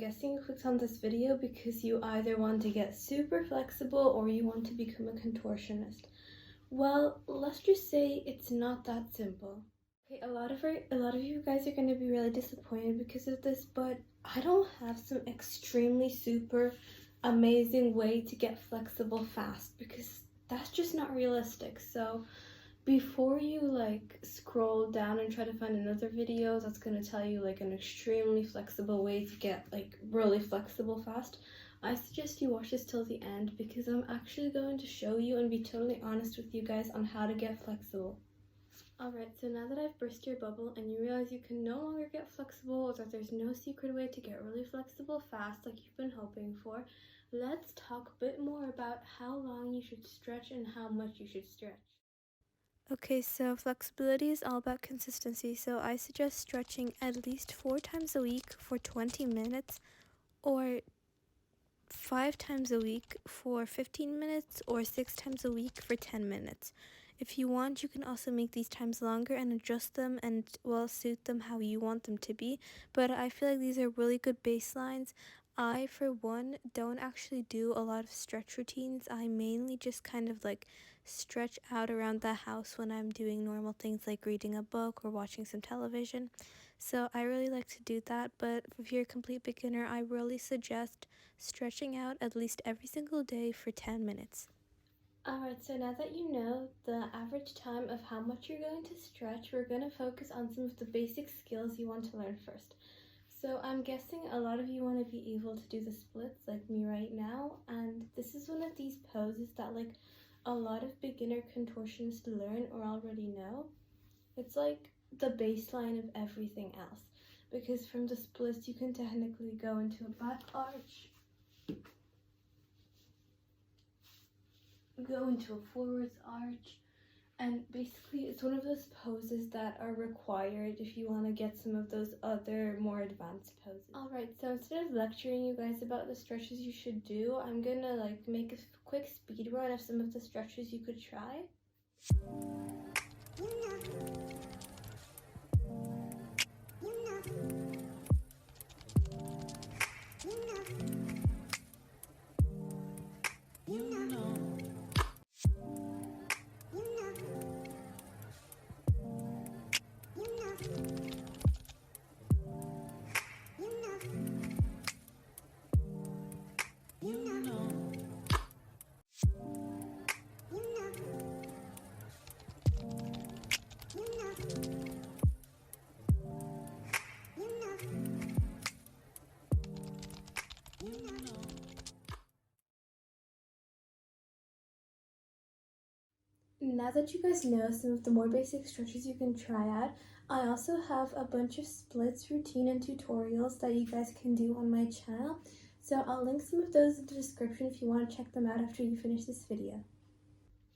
guessing you clicked on this video because you either want to get super flexible or you want to become a contortionist. Well, let's just say it's not that simple. Okay, a lot of you guys are going to be really disappointed because of this, but I don't have some extremely super amazing way to get flexible fast because that's just not realistic. So before you scroll down and try to find another video that's going to tell you an extremely flexible way to get really flexible fast, I suggest you watch this till the end because I'm actually going to show you and be totally honest with you guys on how to get flexible. Alright, so now that I've burst your bubble and you realize you can no longer get flexible or that there's no secret way to get really flexible fast like you've been hoping for, let's talk a bit more about how long you should stretch and how much you should stretch. Okay, so flexibility is all about consistency, so I suggest stretching at least 4 times a week for 20 minutes or 5 times a week for 15 minutes or 6 times a week for 10 minutes. If you want, you can also make these times longer and adjust them and, well, suit them how you want them to be, but I feel like these are really good baselines. I, for one, don't actually do a lot of stretch routines. I mainly just kind of stretch out around the house when I'm doing normal things like reading a book or watching some television. So I really like to do that, but if you're a complete beginner, I really suggest stretching out at least every single day for 10 minutes. Alright, so now that you know the average time of how much you're going to stretch, we're going to focus on some of the basic skills you want to learn first. So I'm guessing a lot of you want to be able to do the splits like me right now, and this is one of these poses that a lot of beginner contortionists learn or already know. It's like the baseline of everything else, because from the splits you can technically go into a back arch, go into a forwards arch, and basically it's one of those poses that are required if you want to get some of those other more advanced poses. Alright, so instead of lecturing you guys about the stretches you should do, I'm gonna make a quick speed run of some of the stretches you could try. Now that you guys know some of the more basic stretches you can try out, I also have a bunch of splits, routine, and tutorials that you guys can do on my channel. So I'll link some of those in the description if you want to check them out after you finish this video.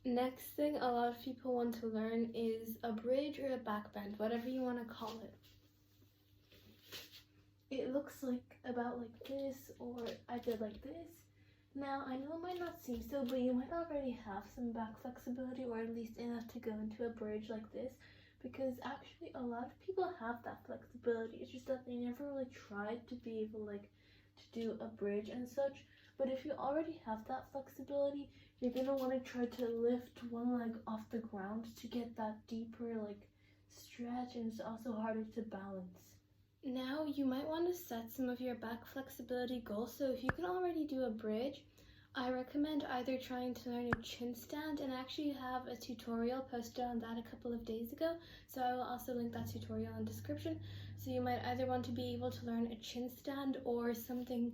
Next thing a lot of people want to learn is a bridge or a back bend, whatever you want to call it. It looks about like this, or either like this. Now, I know it might not seem so, but you might already have some back flexibility, or at least enough to go into a bridge like this, because actually a lot of people have that flexibility. It's just that they never really tried to be able to do a bridge and such. But if you already have that flexibility, you're gonna want to try to lift one leg off the ground to get that deeper stretch, and it's also harder to balance. Now, you might want to set some of your back flexibility goals, so if you can already do a bridge, I recommend either trying to learn a chin stand, and I actually have a tutorial posted on that a couple of days ago, so I will also link that tutorial in the description. So you might either want to be able to learn a chin stand or something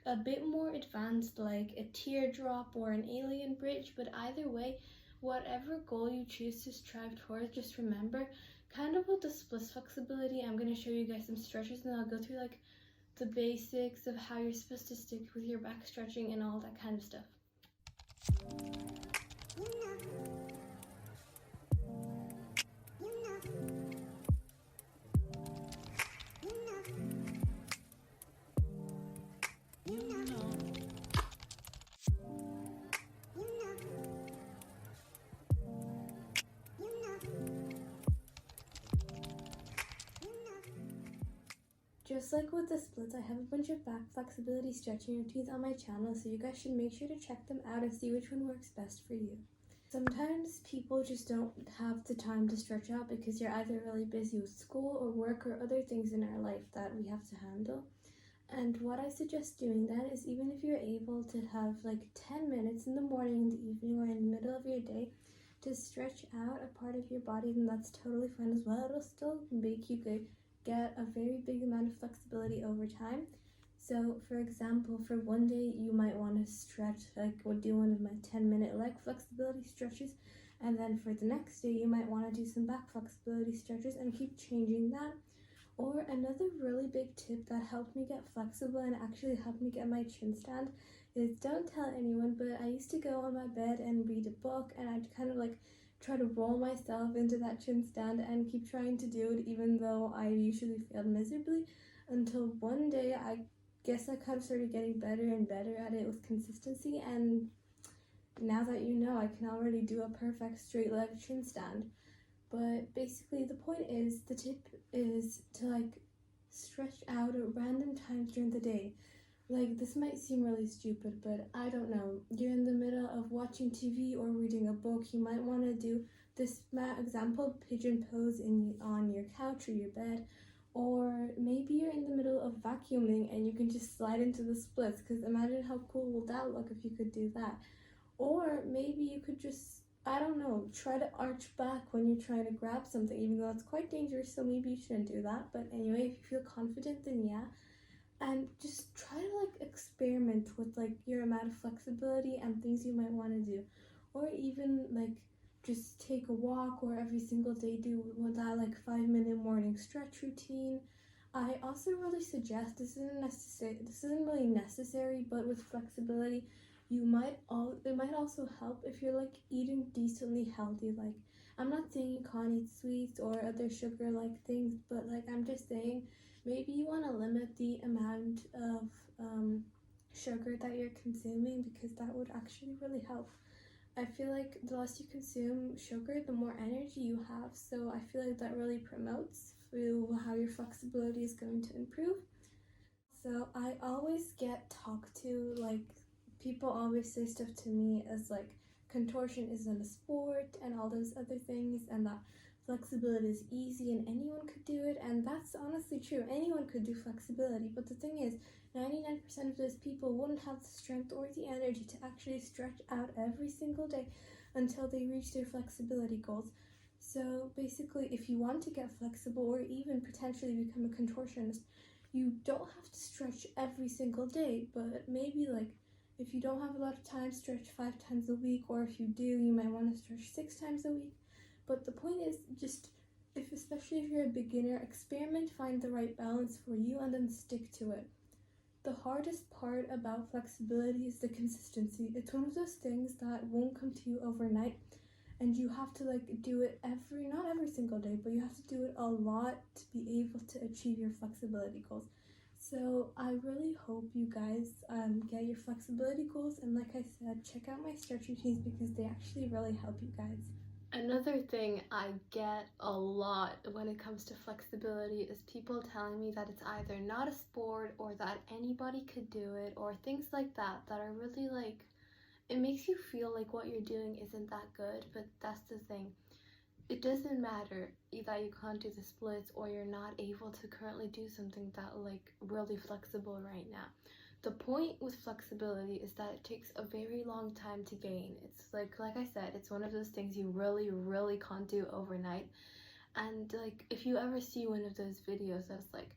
a bit more advanced like a teardrop or an alien bridge, but either way, whatever goal you choose to strive towards, just remember, kind of with the split flexibility, I'm going to show you guys some stretches and I'll go through the basics of how you're supposed to stick with your back stretching and all that kind of stuff. just like with the splits, I have a bunch of back flexibility stretching routines on my channel, so you guys should make sure to check them out and see which one works best for you. Sometimes people just don't have the time to stretch out because you're either really busy with school or work or other things in our life that we have to handle. And what I suggest doing then is, even if you're able to have like 10 minutes in the morning, in the evening, or in the middle of your day to stretch out a part of your body, then that's totally fine as well. It'll still make you get a very big amount of flexibility over time. So for example, for one day you might want to stretch, like we'll do one of my 10-minute leg flexibility stretches, and then for the next day you might want to do some back flexibility stretches and keep changing that. Or another really big tip that helped me get flexible and actually helped me get my chin stand is, don't tell anyone, but I used to go on my bed and read a book, and I'd kind of like try to roll myself into that chin stand and keep trying to do it, even though I usually failed miserably, until one day I guess I kind of started getting better and better at it with consistency, and now that you know, I can already do a perfect straight leg chin stand. But basically the point is, the tip is to like stretch out at random times during the day. Like, this might seem really stupid, but I don't know, you're in the middle of watching TV or reading a book, you might want to do this example pigeon pose on your couch or your bed. Or maybe you're in the middle of vacuuming and you can just slide into the splits, because imagine how cool will that look if you could do that. Or maybe you could just, I don't know, try to arch back when you're trying to grab something, even though it's quite dangerous, so maybe you shouldn't do that. But anyway, if you feel confident, then yeah. And just try to like experiment with like your amount of flexibility and things you might want to do. Or even like just take a walk, or every single day do that like 5-minute morning stretch routine. I also really suggest, this isn't really necessary, but with flexibility, it might also help if you're like eating decently healthy. Like, I'm not saying you can't eat sweets or other sugar like things, but like I'm just saying, maybe you want to limit the amount of sugar that you're consuming, because that would actually really help. I feel like the less you consume sugar, the more energy you have, so I feel like that really promotes how your flexibility is going to improve. So I always get talked to, like, people always say stuff to me as like, contortion isn't a sport and all those other things, and that flexibility is easy and anyone could do it. And that's honestly true, anyone could do flexibility, but the thing is, 99% of those people wouldn't have the strength or the energy to actually stretch out every single day until they reach their flexibility goals. So basically, if you want to get flexible or even potentially become a contortionist, you don't have to stretch every single day, but maybe like, if you don't have a lot of time, stretch 5 times a week, or if you do, you might want to stretch 6 times a week. But the point is, just, especially if you're a beginner, experiment, find the right balance for you, and then stick to it. The hardest part about flexibility is the consistency. It's one of those things that won't come to you overnight, and you have to like do it not every single day, but you have to do it a lot to be able to achieve your flexibility goals. So I really hope you guys get your flexibility goals, and like I said, check out my stretch routines because they actually really help you guys. Another thing I get a lot when it comes to flexibility is people telling me that it's either not a sport or that anybody could do it, or things like that are really like, it makes you feel like what you're doing isn't that good. But that's the thing, it doesn't matter that you can't do the splits or you're not able to currently do something that like really flexible right now. The point with flexibility is that it takes a very long time to gain. It's like I said, it's one of those things you really can't do overnight. And like, if you ever see one of those videos that's like,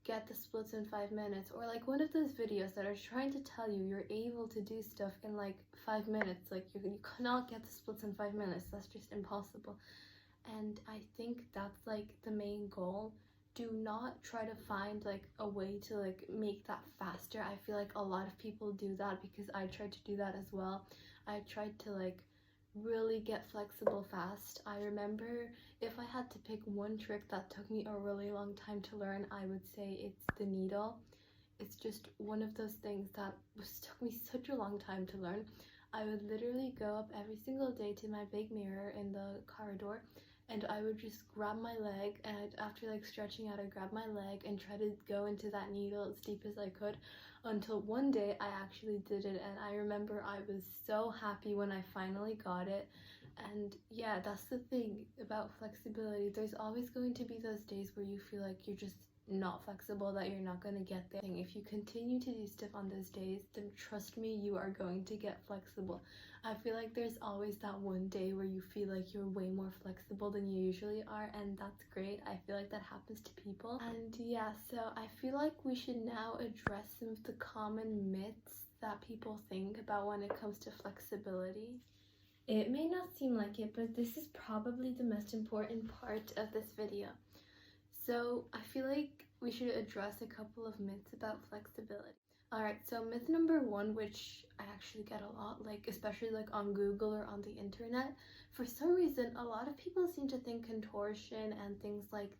get the splits in 5 minutes, or like one of those videos that are trying to tell you you're able to do stuff in like 5 minutes, like you cannot get the splits in 5 minutes, that's just impossible. And I think that's like the main goal. Do not try to find like a way to like make that faster. I feel like a lot of people do that, because I tried to do that as well. I tried to like really get flexible fast. I remember, if I had to pick one trick that took me a really long time to learn, I would say it's the needle. It's just one of those things that took me such a long time to learn. I would literally go up every single day to my big mirror in the corridor, and I would just grab my leg, and after like stretching out, I'd grab my leg and try to go into that needle as deep as I could, until one day I actually did it, and I remember I was so happy when I finally got it. And yeah, that's the thing about flexibility. There's always going to be those days where you feel like you're just not flexible, that you're not going to get there. If you continue to do stuff on those days, then trust me, you are going to get flexible. I feel like there's always that one day where you feel like you're way more flexible than you usually are, and that's great. I feel like that happens to people. And yeah, so I feel like we should now address some of the common myths that people think about when it comes to flexibility. It may not seem like it, but this is probably the most important part of this video. So I feel like we should address a couple of myths about flexibility. Alright, so myth number one, which I actually get a lot, like especially like on Google or on the internet. For some reason, a lot of people seem to think contortion and things like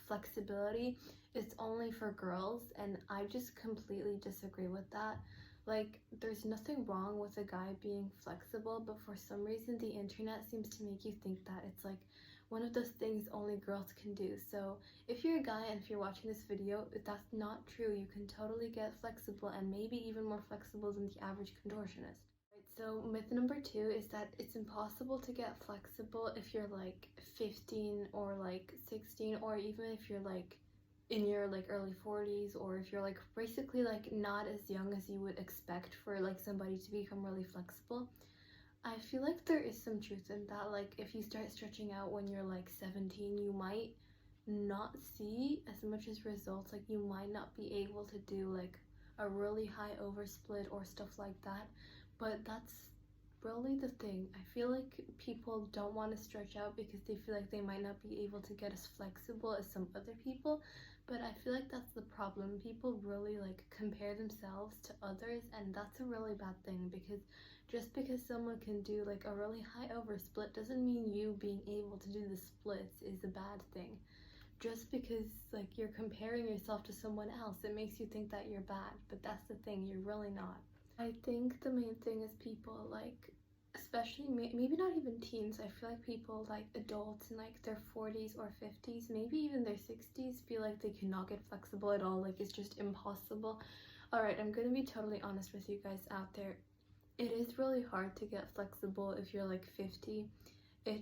flexibility is only for girls, and I just completely disagree with that. Like, there's nothing wrong with a guy being flexible, but for some reason the internet seems to make you think that it's like one of those things only girls can do. So if you're a guy and if you're watching this video, that's not true. You can totally get flexible, and maybe even more flexible than the average contortionist. Right, so myth number two is that it's impossible to get flexible if you're like 15 or like 16, or even if you're like in your like early 40s, or if you're like basically like not as young as you would expect for like somebody to become really flexible. I feel like there is some truth in that. Like, if you start stretching out when you're like 17, you might not see as much as results. Like, you might not be able to do like a really high oversplit or stuff like that, but that's really the thing. I feel like people don't want to stretch out because they feel like they might not be able to get as flexible as some other people, but I feel like that's the problem. People really like compare themselves to others, and that's a really bad thing, because just because someone can do like a really high oversplit doesn't mean you being able to do the splits is a bad thing. Just because like you're comparing yourself to someone else, it makes you think that you're bad, but that's the thing, you're really not. I think the main thing is people like, especially maybe not even teens, I feel like people like adults in like their 40s or 50s, maybe even their 60s, feel like they cannot get flexible at all. Like, it's just impossible. Alright, I'm gonna be totally honest with you guys out there. It is really hard to get flexible if you're like 50.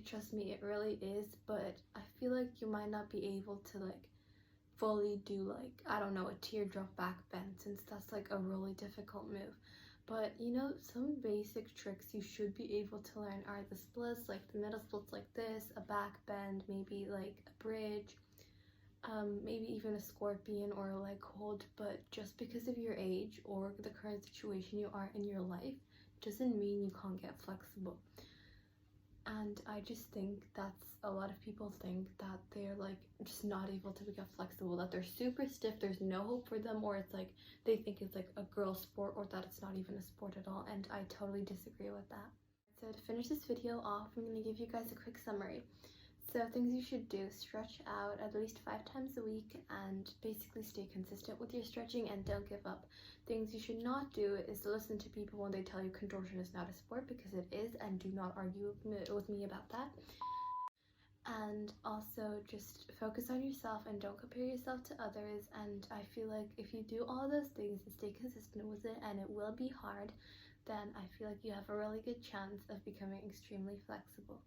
Trust me, it really is, but I feel like you might not be able to like fully do like, I don't know, a teardrop back bend, since that's like a really difficult move. But you know, some basic tricks you should be able to learn are the splits, like the middle splits like this, a back bend, maybe like a bridge, maybe even a scorpion or a leg hold. But just because of your age or the current situation you are in your life doesn't mean you can't get flexible. And I just think that's, a lot of people think that they're like just not able to get flexible, that they're super stiff, there's no hope for them, or it's like they think it's like a girl sport, or that it's not even a sport at all, and I totally disagree with that. So to finish this video off, I'm going to give you guys a quick summary. So things you should do: stretch out at least 5 times a week and basically stay consistent with your stretching and don't give up. Things you should not do is listen to people when they tell you contortion is not a sport, because it is, and do not argue with me about that. And also just focus on yourself and don't compare yourself to others. And I feel like if you do all those things and stay consistent with it, and it will be hard, then I feel like you have a really good chance of becoming extremely flexible.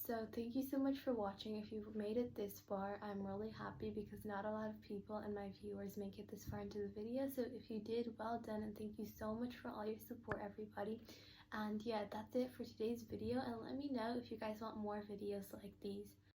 So thank you so much for watching. If you've made it this far, I'm really happy, because not a lot of people and my viewers make it this far into the video. So if you did, well done, and thank you so much for all your support, everybody. And yeah, that's it for today's video, and let me know if you guys want more videos like these.